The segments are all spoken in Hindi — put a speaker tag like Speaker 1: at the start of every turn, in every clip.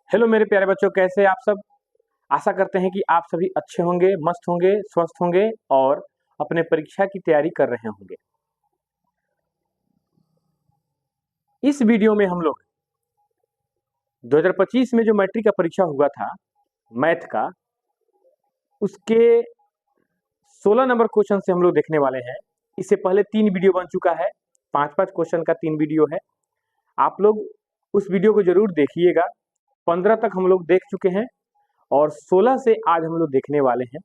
Speaker 1: हेलो मेरे प्यारे बच्चों, कैसे आप सब। आशा करते हैं कि आप सभी अच्छे होंगे, मस्त होंगे, स्वस्थ होंगे और अपने परीक्षा की तैयारी कर रहे होंगे। इस वीडियो में हम लोग 2025 में जो मैट्रिक का परीक्षा हुआ था मैथ का, उसके 16 नंबर क्वेश्चन से हम लोग देखने वाले हैं। इससे पहले 3 वीडियो बन चुका है, 5-5 क्वेश्चन का 3 वीडियो है। आप लोग उस वीडियो को जरूर देखिएगा। 15 तक हम लोग देख चुके हैं और 16 से आज हम लोग देखने वाले हैं।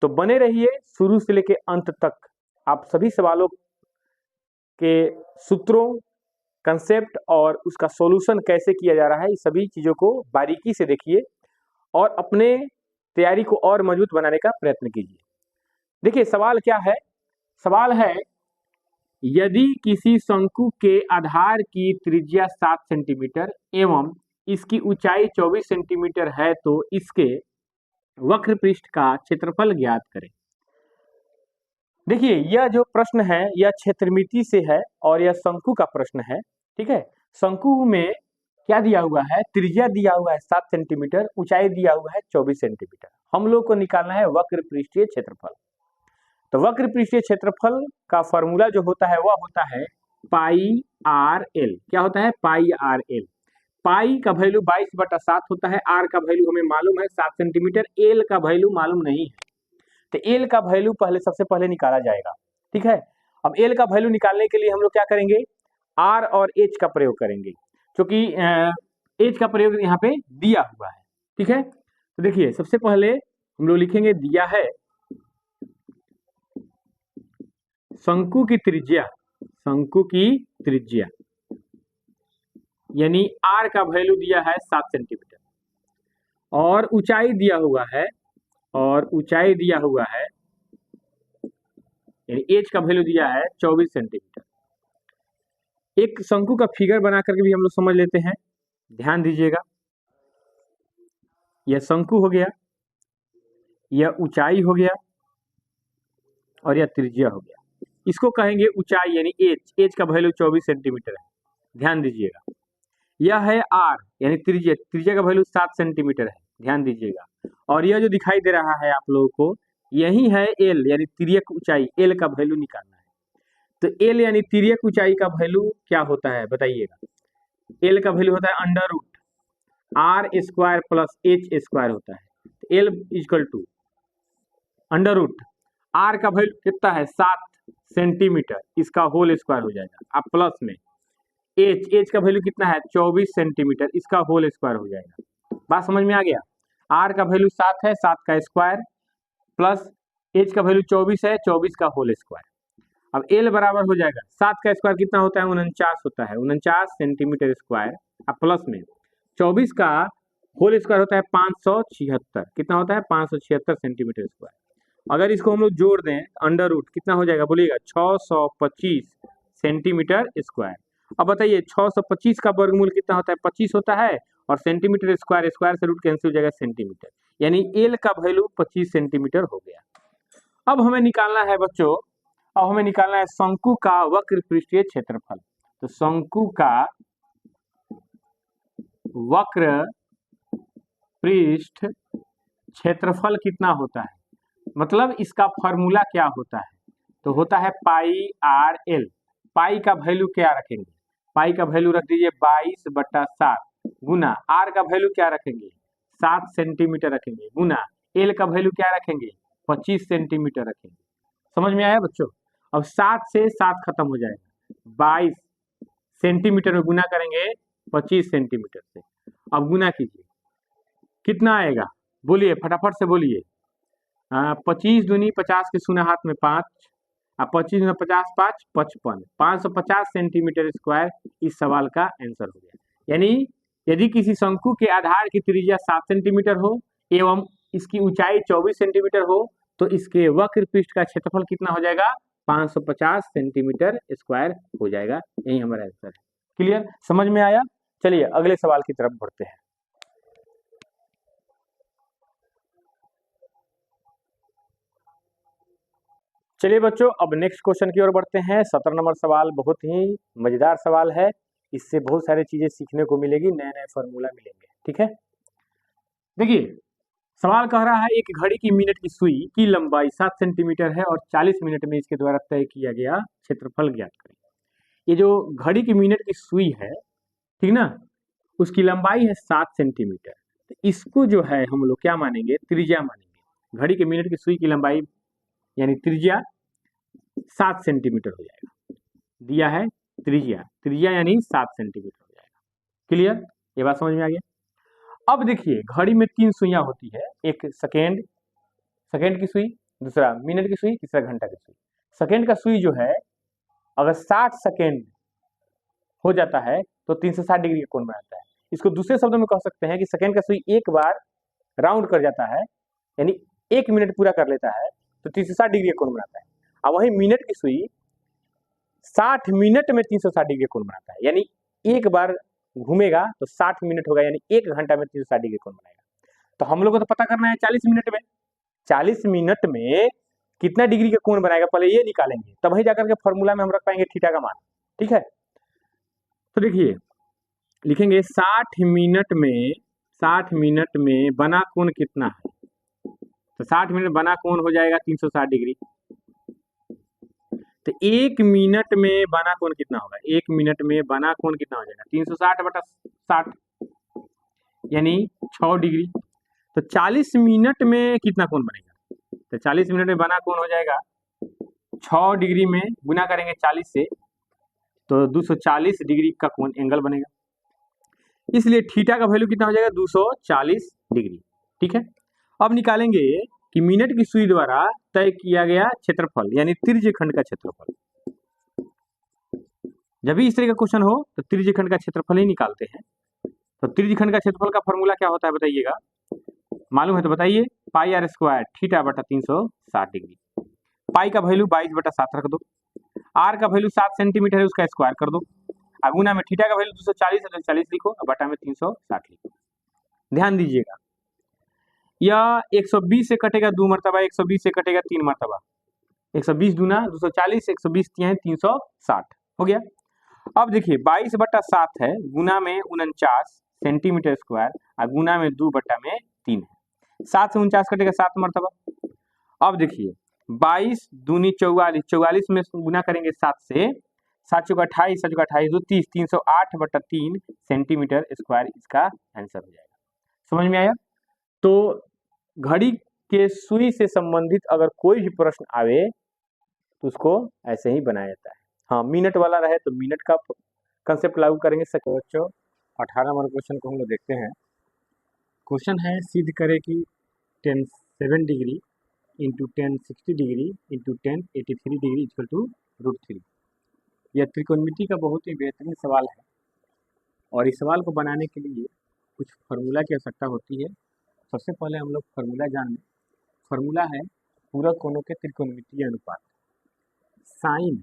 Speaker 1: तो बने रहिए शुरू से लेके अंत तक। आप सभी सवालों के सूत्रों, कंसेप्ट और उसका सॉल्यूशन कैसे किया जा रहा है, इस सभी चीज़ों को बारीकी से देखिए और अपने तैयारी को और मजबूत बनाने का प्रयत्न कीजिए। देखिए सवाल क्या है। सवाल है, यदि किसी शंकु के आधार की त्रिज्या 7 सेंटीमीटर एवं इसकी ऊंचाई 24 सेंटीमीटर है तो इसके वक्र पृष्ठ का क्षेत्रफल ज्ञात करें। देखिए यह जो प्रश्न है यह क्षेत्रमिति से है और यह शंकु का प्रश्न है। ठीक है, शंकु में क्या दिया हुआ है, त्रिज्या दिया हुआ है 7 सेंटीमीटर, ऊंचाई दिया हुआ है 24 सेंटीमीटर। हम लोग को निकालना है वक्र पृष्ठीय क्षेत्रफल। तो वक्र पृष्ठीय क्षेत्रफल का फॉर्मूला जो होता है वह होता है पाई आर एल। क्या होता है? पाई आर एल। पाई का वैल्यू 22/7 होता है, आर का वैल्यू हमें मालूम है 7 सेंटीमीटर, एल का वैल्यू मालूम नहीं है। तो एल का वैल्यू सबसे पहले निकाला जाएगा। ठीक है, अब एल का वैल्यू निकालने के लिए हम लोग क्या करेंगे, आर और एच का प्रयोग करेंगे, क्योंकि एच का प्रयोग यहाँ पे दिया हुआ है। ठीक है, तो देखिए सबसे पहले हम लोग लिखेंगे, दिया है शंकु की त्रिज्या, शंकु की त्रिज्या यानी आर का वैल्यू दिया है 7 सेंटीमीटर और ऊंचाई दिया हुआ है, और ऊंचाई दिया हुआ है यानी एच का वैल्यू दिया है 24 सेंटीमीटर। एक शंकु का फिगर बना करके भी हम लोग समझ लेते हैं। ध्यान दीजिएगा, यह शंकु हो गया, यह ऊंचाई हो गया और यह त्रिज्या हो गया। इसको कहेंगे ऊंचाई यानी एच। एच का वैल्यू 24 सेंटीमीटर है। ध्यान दीजिएगा, यह है आर यानी त्रिज्या, त्रिज्या का वैल्यू 7 सेंटीमीटर है। ध्यान दीजिएगा, और यह जो दिखाई दे रहा है आप लोगों को, यही है एल यानी तिर्यक ऊंचाई। एल का वैल्यू निकालना है। तो एल यानी तिर्यक ऊंचाई का वैल्यू क्या होता है बताइएगा। एल का वैल्यू होता है under root r square plus h square होता है। L equal to under root r का वैल्यू कितना है 7 सेंटीमीटर, इसका होल स्क्वायर हो जाएगा। अब प्लस में एच का वैल्यू कितना है 24 सेंटीमीटर, इसका होल स्क्वायर हो जाएगा। बात समझ में आ गया। आर का वैल्यू 7 है, 7 का स्क्वायर प्लस एच का वैल्यू 24 है, 24 का होल स्क्वायर। अब एल बराबर हो जाएगा 7 का स्क्वायर कितना होता है 49 होता है, 49 सेंटीमीटर स्क्वायर। अब प्लस में 24 का होल स्क्वायर होता है 576, कितना होता है 576 सेंटीमीटर स्क्वायर। अगर इसको हम लोग जोड़ दें अंडर रूट कितना हो जाएगा बोलिएगा 625 सेंटीमीटर स्क्वायर। अब बताइए 625 का वर्गमूल कितना होता है 25 होता है, और सेंटीमीटर स्क्वायर, स्क्वायर से रूट कैंसिल हो जाएगा सेंटीमीटर, यानी एल का वैल्यू 25 सेंटीमीटर हो गया। अब हमें निकालना है बच्चों, अब हमें निकालना है शंकु का वक्र पृष्ठीय क्षेत्रफल। तो शंकु का वक्र पृष्ठ क्षेत्रफल कितना होता है, मतलब इसका फॉर्मूला क्या होता है, तो होता है पाई आर एल। पाई का वैल्यू क्या रखेंगे, पाई का वैल्यू रख दीजिए 22/7 गुना आर का वैल्यू क्या रखेंगे 7 सेंटीमीटर रखेंगे, गुना एल का वैल्यू क्या रखेंगे 25 सेंटीमीटर रखेंगे। समझ में आया बच्चों। अब 7 से 7 खत्म हो जाएगा, 22 सेंटीमीटर में गुना करेंगे 25 सेंटीमीटर से। अब गुना कीजिए कितना आएगा, बोलिए फटाफट से बोलिए। 25 दूनी 50 के शून्य हाथ में 5, 25 में 50 5 55, 550 सेंटीमीटर स्क्वायर इस सवाल का आंसर हो गया। यानी यदि किसी शंकु के आधार की त्रिज्या 7 सेंटीमीटर हो एवं इसकी ऊंचाई 24 सेंटीमीटर हो तो इसके वक्र पृष्ठ का क्षेत्रफल कितना हो जाएगा 550 सेंटीमीटर स्क्वायर हो जाएगा। यही हमारा आंसर है। क्लियर, समझ में आया। चलिए अगले सवाल की तरफ बढ़ते हैं। चलिए बच्चों अब नेक्स्ट क्वेश्चन की ओर बढ़ते हैं। 17 नंबर सवाल बहुत ही मजेदार सवाल है। इससे बहुत सारी चीजें सीखने को मिलेगी, नए नए फॉर्मूला मिलेंगे। ठीक है, देखिए सवाल कह रहा है एक घड़ी की मिनट की सुई की लंबाई 7 सेंटीमीटर है और 40 मिनट में इसके द्वारा तय किया गया क्षेत्रफल ज्ञात करें। ये जो घड़ी की मिनट की सुई है, ठीक ना, उसकी लंबाई है 7 सेंटीमीटर। तो इसको जो है हम लोग क्या मानेंगे, त्रिज्या मानेंगे। घड़ी के मिनट की सुई की लंबाई यानी त्रिज्या 7 सेंटीमीटर हो जाएगा। दिया है त्रिज्या, त्रिज्या यानी 7 सेंटीमीटर हो जाएगा। क्लियर, ये बात समझ में आ गया। अब देखिए घड़ी में 3 सुइयां होती है, एक सेकेंड, सेकेंड की सुई, दूसरा मिनट की सुई, तीसरा घंटा की सुई। सेकेंड का सुई जो है अगर 60 सेकेंड हो जाता है तो 360 डिग्री का कोण बनाता है। इसको दूसरे शब्दों में कह सकते हैं कि सेकेंड का सुई एक बार राउंड कर जाता है, यानी 1 मिनट पूरा कर लेता है तो 360 डिग्री का कोण बनाता है। और वही मिनट की सुई 60 मिनट में 360 डिग्री का कोण बनाता है, यानी एक बार घूमेगा तो 60 मिनट होगा, यानी 1 घंटा में 360 डिग्री कोण बनाएगा। तो हम लोग को तो पता करना है 40 मिनट में, 40 मिनट में कितना डिग्री का कोण बनाएगा, पहले ये निकालेंगे, तब ही जाकर के फॉर्मूला में हम रख पाएंगे थीटा का मान। ठीक है, तो देखिए लिखेंगे 60 मिनट में बना कोण कितना है, तो 60 मिनट बना कोण हो जाएगा 360 डिग्री। तो 1 मिनट में बना कोण कितना होगा, 1 मिनट में बना कोण कितना हो जाएगा 360 बटा 60 यानी 6 डिग्री। तो 40 मिनट में कितना कोण बनेगा, तो 40 मिनट में बना कोण हो जाएगा 6 डिग्री में गुना करेंगे 40 से तो 240 डिग्री का कोण एंगल बनेगा। इसलिए थीटा का वैल्यू कितना हो जाएगा 240 डिग्री। ठीक है, अब निकालेंगे कि मिनट की सुई द्वारा तय किया गया क्षेत्रफल यानी त्रिज्यखंड का क्षेत्रफल। जब भी इस तरह का क्वेश्चन हो तो त्रिज्यखंड का क्षेत्रफल ही निकालते हैं। तो त्रिज्यखंड का क्षेत्रफल का फॉर्मूला क्या होता है बताइएगा, मालूम है तो बताइए, पाई आर स्क्वायर थीटा बटा 360 डिग्री। पाई का वैल्यू 22 बटा 7 रख दो, आर का वैल्यू 7 सेंटीमीटर है उसका स्क्वायर कर दो, गुना में थीटा का वैल्यू 240 है तो 40 लिखो और बटा में 360 लिखो। ध्यान दीजिएगा यह 120 से कटेगा 2 मरतबा, 120 से कटेगा 3 मरतबा, 120 दूना 240, 120 तिहाई 360 हो गया। अब देखिए 22 बटा 7 है, गुना में 49 सेंटीमीटर स्क्वायर और गुना में 2 बटा में 3 है, 7 से 49 कटेगा 7 मरतबा। अब देखिए 22 दूनी 44, 44 में गुना करेंगे 7 से, 7 चौका 28, 7 चौका 28 2 30, 308 बटा 3 सेंटीमीटर स्क्वायर इसका आंसर हो जाएगा। समझ में आया। तो घड़ी के सुई से संबंधित अगर कोई भी प्रश्न आवे तो उसको ऐसे ही बनाया जाता है। हाँ, मिनट वाला रहे तो मिनट का कंसेप्ट लागू करेंगे। बच्चों 18 नंबर क्वेश्चन को हम लोग देखते हैं। क्वेश्चन है सिद्ध करें कि 1070 degree into 1060 degree into 1083 degree equal to √3। यह त्रिकोणमिति का बहुत ही बेहतरीन सवाल है और इस सवाल को बनाने के लिए कुछ फार्मूला की आवश्यकता होती है। सबसे पहले हम लोग फार्मूला जान लें। फार्मूला है पूरक कोणों के त्रिकोणमितीय अनुपात। Sine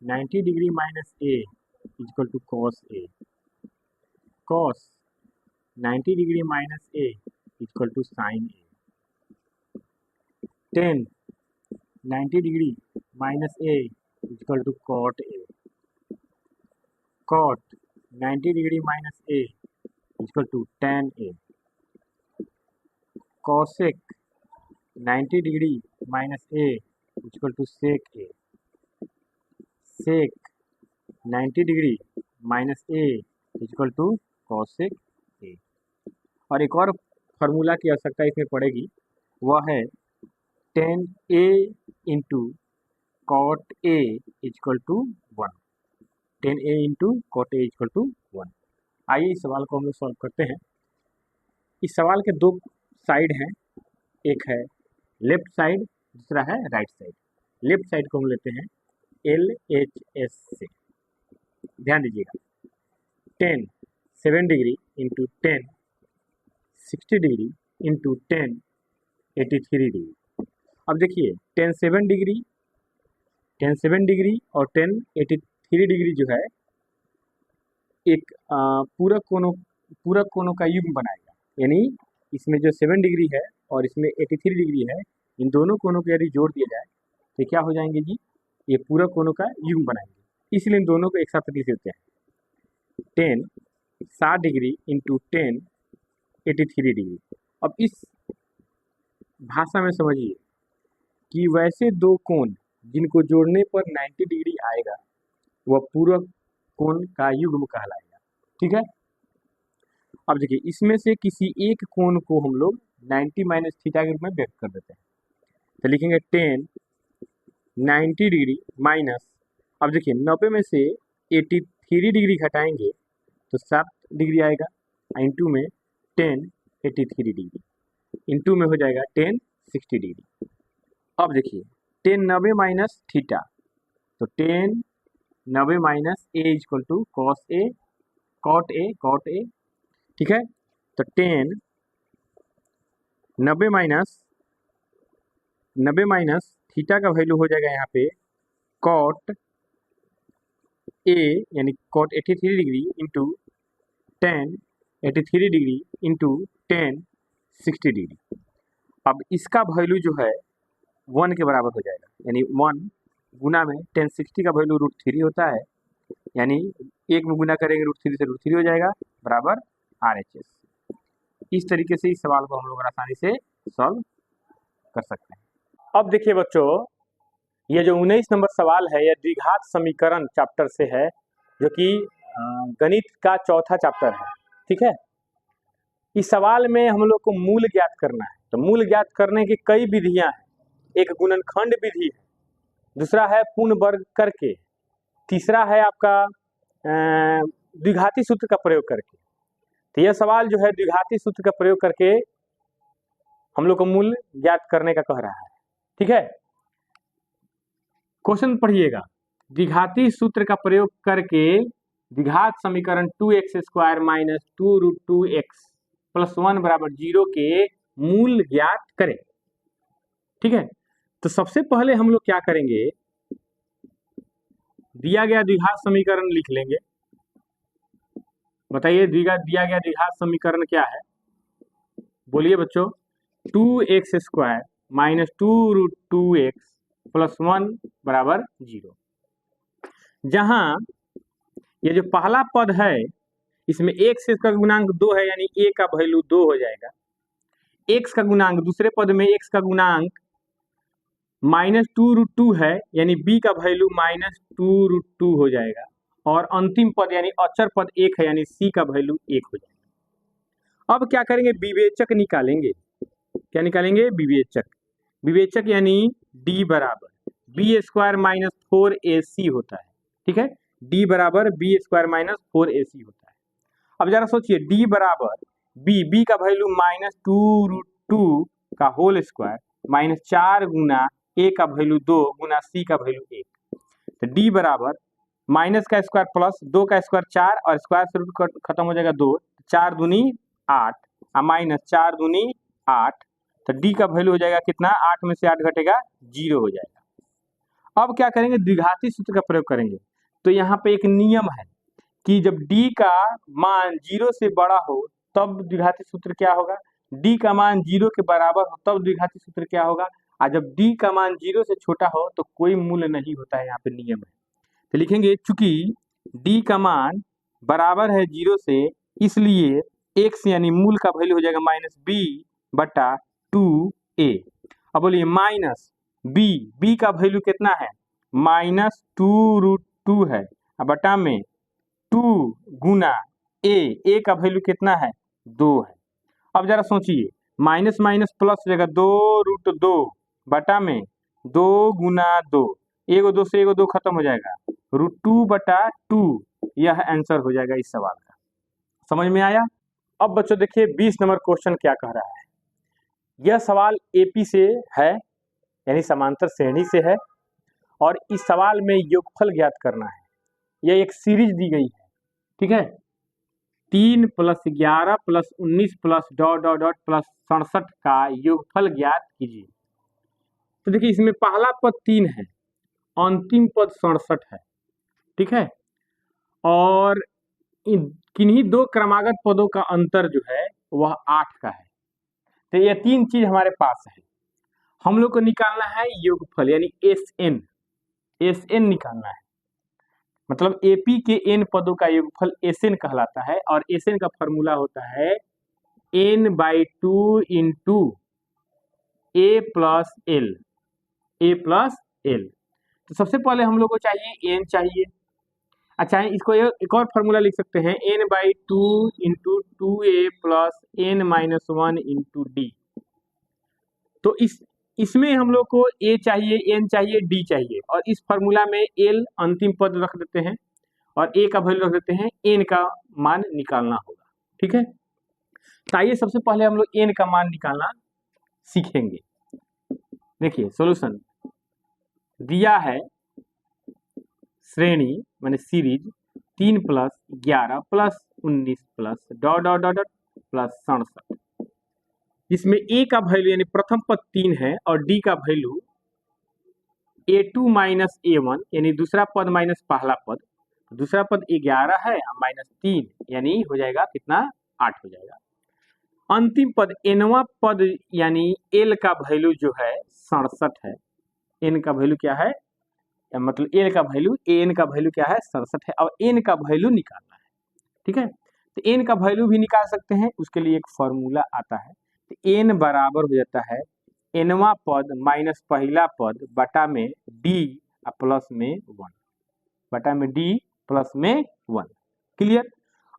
Speaker 1: 90 degree minus A equal to cos A, cos 90 degree minus A equal to sine A, 10 90 degree minus A equal to cot A, cot 90 degree minus A equal to tan A, cosec 90 degree minus A equal to sec A, sec 90 degree minus A equal to cosec A. और एक और फार्मूला की आवश्यकता इसमें पड़ेगी, वह है tan A into cot A equal to 1, tan A into cot A equal to 1। आइए इस सवाल को हम लोग सॉल्व करते हैं। इस सवाल के दो साइड हैं, एक है लेफ्ट साइड, दूसरा है राइट साइड। लेफ्ट साइड को हम लेते हैं LHS से। ध्यान दीजिएगा 1070 degree into 1060 degree into 1083 degree. अब देखिए 1070 डिग्री और 1083 डिग्री जो है एक पूरक कोणों का युग्म बनाएगा, यानी इसमें जो 7 डिग्री है और इसमें 83 डिग्री है, इन दोनों कोणों को यदि जोड़ दिया जाए तो क्या हो जाएंगे जी, ये पूरक कोणों का युग्म बनाएंगे। इसलिए इन दोनों को एक साथ लिख देते हैं। 10 60 डिग्री इंटू 10 83 डिग्री। अब इस भाषा में समझिए कि वैसे दो कोण जिनको जोड़ने पर 90 डिग्री आएगा वह पूरक कोण का युग्म कहलाएगा। ठीक है, अब देखिए इसमें से किसी एक कोण को हम लोग 90 माइनस थीटा के रूप में व्यक्त कर देते हैं। तो लिखेंगे 10 90 डिग्री माइनस, अब देखिए 90 में से 83 डिग्री घटाएंगे तो 7 डिग्री आएगा, इंटू में 10 83 डिग्री, इंटू में हो जाएगा 10 60 डिग्री। अब देखिए 10 90 माइनस थीटा, तो 10 90 minus A equal to cos A cot A, ठीक है। तो 10 90 माइनस थीटा का वैल्यू हो जाएगा यहाँ पे कॉट ए यानी cot 83 degree into 10 83 degree into 10 60 degree. अब इसका वैल्यू जो है 1 के बराबर हो जाएगा, यानी 1 गुना में 10 60 का वैल्यू √3 होता है, यानी 1 में गुना करेंगे √3 से √3 हो जाएगा बराबर RHS। इस तरीके से इस सवाल को हम लोग आसानी से सॉल्व कर सकते हैं। अब देखिए बच्चों, ये जो 19 नंबर सवाल है यह द्विघात समीकरण चैप्टर से है, जो कि गणित का चौथा चैप्टर है। ठीक है, इस सवाल में हम लोग को मूल ज्ञात करना है। तो मूल ज्ञात करने की कई विधियां हैं। एक गुणनखंड विधि है, दूसरा है पूर्ण वर्ग करके, तीसरा है आपका द्विघाती सूत्र का प्रयोग करके। तो यह सवाल जो है द्विघाती सूत्र का प्रयोग करके हम लोग को मूल ज्ञात करने का कह रहा है। ठीक है, क्वेश्चन पढ़िएगा। द्विघाती सूत्र का प्रयोग करके द्विघात समीकरण 2x² माइनस 2√2x प्लस 1 बराबर 0 के मूल ज्ञात करें। ठीक है, तो सबसे पहले हम लोग क्या करेंगे, दिया गया द्विघात समीकरण लिख लेंगे। बताइए दिया गया द्विघात समीकरण क्या है, बोलिए बच्चों। 2x² माइनस 2√2x प्लस 1 बराबर 0। जहां ये जो पहला पद है इसमें x का गुणांक 2 है, यानी a का वैल्यू 2 हो जाएगा। x का गुणांक दूसरे पद में x का गुणांक -2√2 है, यानी b का वैल्यू -2√2 हो जाएगा। और अंतिम पद यानी अचर पद 1 है, यानी c का वैल्यू 1 हो जाएगा। अब क्या करेंगे, विवेचक निकालेंगे। क्या निकालेंगे, विवेचक। विवेचक यानी d बराबर b² माइनस 4ac होता है। ठीक है, d बराबर b² माइनस 4ac होता है। अब जरा सोचिए, d बराबर b का वैल्यू -2√2 का होल स्क्वायर माइनस 4 गुना a का वैल्यू 2 गुना c का वैल्यू 1। तो d बराबर माइनस का स्क्वायर प्लस 2 का स्क्वायर 4 और स्क्वायर से रूट खत्म हो जाएगा 2, 4 दूनी 8 और माइनस 4 दूनी 8। तो d का वैल्यू हो जाएगा कितना, 8 में से 8 घटेगा 0 हो जाएगा। अब क्या करेंगे, द्विघाती सूत्र का प्रयोग करेंगे। तो यहाँ पे एक नियम है कि जब d का मान 0 से बड़ा हो तब द्विघाती सूत्र क्या होगा, d का मान 0 के बराबर हो तब द्विघाती सूत्र क्या होगा, और जब d का मान 0 से छोटा हो तो कोई मूल्य नहीं होता है। यहाँ पे नियम है। तो लिखेंगे चूंकि d का मान बराबर है 0 से, इसलिए x यानी मूल का वैल्यू हो जाएगा -b/2a। अब बोलिए माइनस b का वैल्यू कितना है, -2√2 है, बटा में 2 गुना a का वैल्यू कितना है, 2 है। अब जरा सोचिए, माइनस माइनस प्लस हो जाएगा 2√2 बटा में 2 गुना 2, एगो 2 से एगो 2 खत्म हो जाएगा, √2/2। यह आंसर हो जाएगा इस सवाल का। समझ में आया। अब बच्चों देखिए 20 नंबर क्वेश्चन क्या कह रहा है। यह सवाल एपी से है, यानी समांतर श्रेणी से है, और इस सवाल में योगफल ज्ञात करना है। यह एक सीरीज दी गई है। ठीक है, 3 + 11 + 19 + ... प्लस 67 का योगफल ज्ञात कीजिए। तो देखिए इसमें पहला पद 3 है, अंतिम पद 67 है। ठीक है, और किन्हीं दो क्रमागत पदों का अंतर जो है वह 8 का है। तो ये 3 चीज हमारे पास है। हम लोग को निकालना है योगफल, यानी SN निकालना है। मतलब एपी के एन पदों का योगफल एसएन कहलाता है और एसएन का फॉर्मूला होता है n/2 इंटू ए प्लस एल, ए प्लस एल। तो सबसे पहले हम लोग को चाहिए एन चाहिए। अच्छा, इसको एक और फॉर्मूला लिख सकते हैं, n/2 into 2a plus n-1 into D. तो इसमें हम लोग को ए चाहिए, एन चाहिए, डी चाहिए, और इस फॉर्मूला में एल अंतिम पद रख देते हैं और ए का वैल्यू रख देते हैं, एन का मान निकालना होगा। ठीक है, तो आइए सबसे पहले हम लोग एन का मान निकालना सीखेंगे। देखिए सॉल्यूशन दिया है, श्रेणी माने series 3 + 11 + 19 plus dot dot dot dot plus 67, जिसमें ए का वैल्यू यानी प्रथम पद 3 है और डी का वैल्यू a2 माइनस a1 यानी दूसरा पद माइनस पहला पद, दूसरा पद 11 है माइनस 3 यानी हो जाएगा कितना, 8 हो जाएगा। अंतिम पद एनवा पद यानी एल का वैल्यू जो है 67 है। एन का वैल्यू क्या है, मतलब एल का वैल्यू, एन का वैल्यू क्या है, 67 है और एन का वैल्यू निकालना है। ठीक है, तो एन का वैल्यू भी निकाल सकते हैं, उसके लिए एक फॉर्मूला आता है। तो एन बराबर हो जाता है एनवा पद माइनस पहला पद बटा में डी प्लस में 1, बटा में डी प्लस में 1। क्लियर।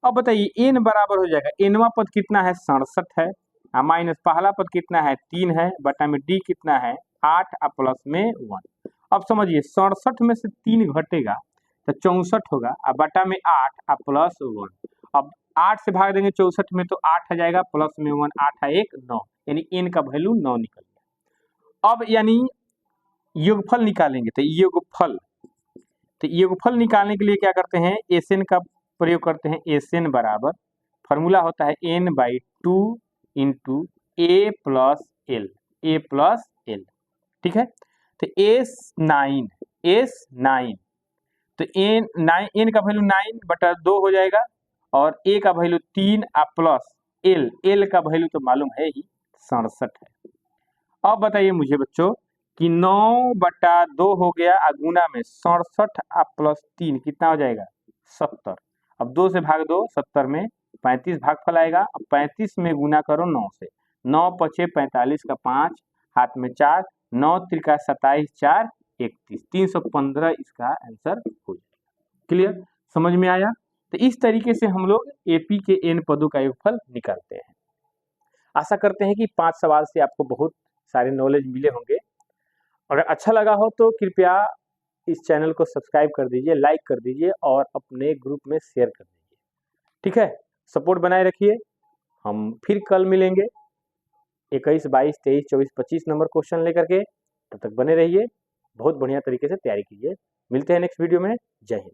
Speaker 1: अब बताइए एन बराबर हो जाएगा, एनवा पद कितना है, 67 है, माइनस पहला पद कितना है, 3 है, बटा में डी कितना है, 8 प्लस में 1। अब समझिए 67 में से 3 घटेगा तो 64 होगा, बटा में 8 प्लस 1। अब 8 से भाग देंगे 64 में तो 8 आ जाएगा, प्लस में 1, 8 है 1 9, यानी एन का वैल्यू 9 निकल गया। अब यानी योगफल निकालेंगे, तो योगफल निकालने के लिए क्या करते हैं, एसएन का प्रयोग करते हैं। एसएन बराबर फॉर्मूला होता है n/2 इंटू ए प्लस एल, ए प्लस एल। ठीक है, तो S9 तो एन का वैल्यू 9/2 हो जाएगा और ए का वैल्यू 3 प्लस एल का वैल्यू तो मालूम है ही 67 है। अब बताइए मुझे बच्चों कि 9/2 हो गया, गुना में 67 प्लस 3 कितना हो जाएगा, 70। अब 2 से भाग दो, 70 में 35 भागफल आएगा। अब 35 में गुना करो 9 से, 9 पचे 45 का 5 हाथ में 4, 9 त्रिका 27, 4 31, 315 इसका आंसर हो जाएगा। क्लियर, समझ में आया। तो इस तरीके से हम लोग एपी के एन पदों का योगफल निकालते हैं। आशा करते हैं कि 5 सवाल से आपको बहुत सारे नॉलेज मिले होंगे। अगर अच्छा लगा हो तो कृपया इस चैनल को सब्सक्राइब कर दीजिए, लाइक कर दीजिए और अपने ग्रुप में शेयर कर दीजिए। ठीक है, सपोर्ट बनाए रखिए। हम फिर कल मिलेंगे 21, 22, 23, 24, 25 नंबर क्वेश्चन लेकर के। तब तक बने रहिए, बहुत बढ़िया तरीके से तैयारी कीजिए। मिलते हैं नेक्स्ट वीडियो में। जय हिंद।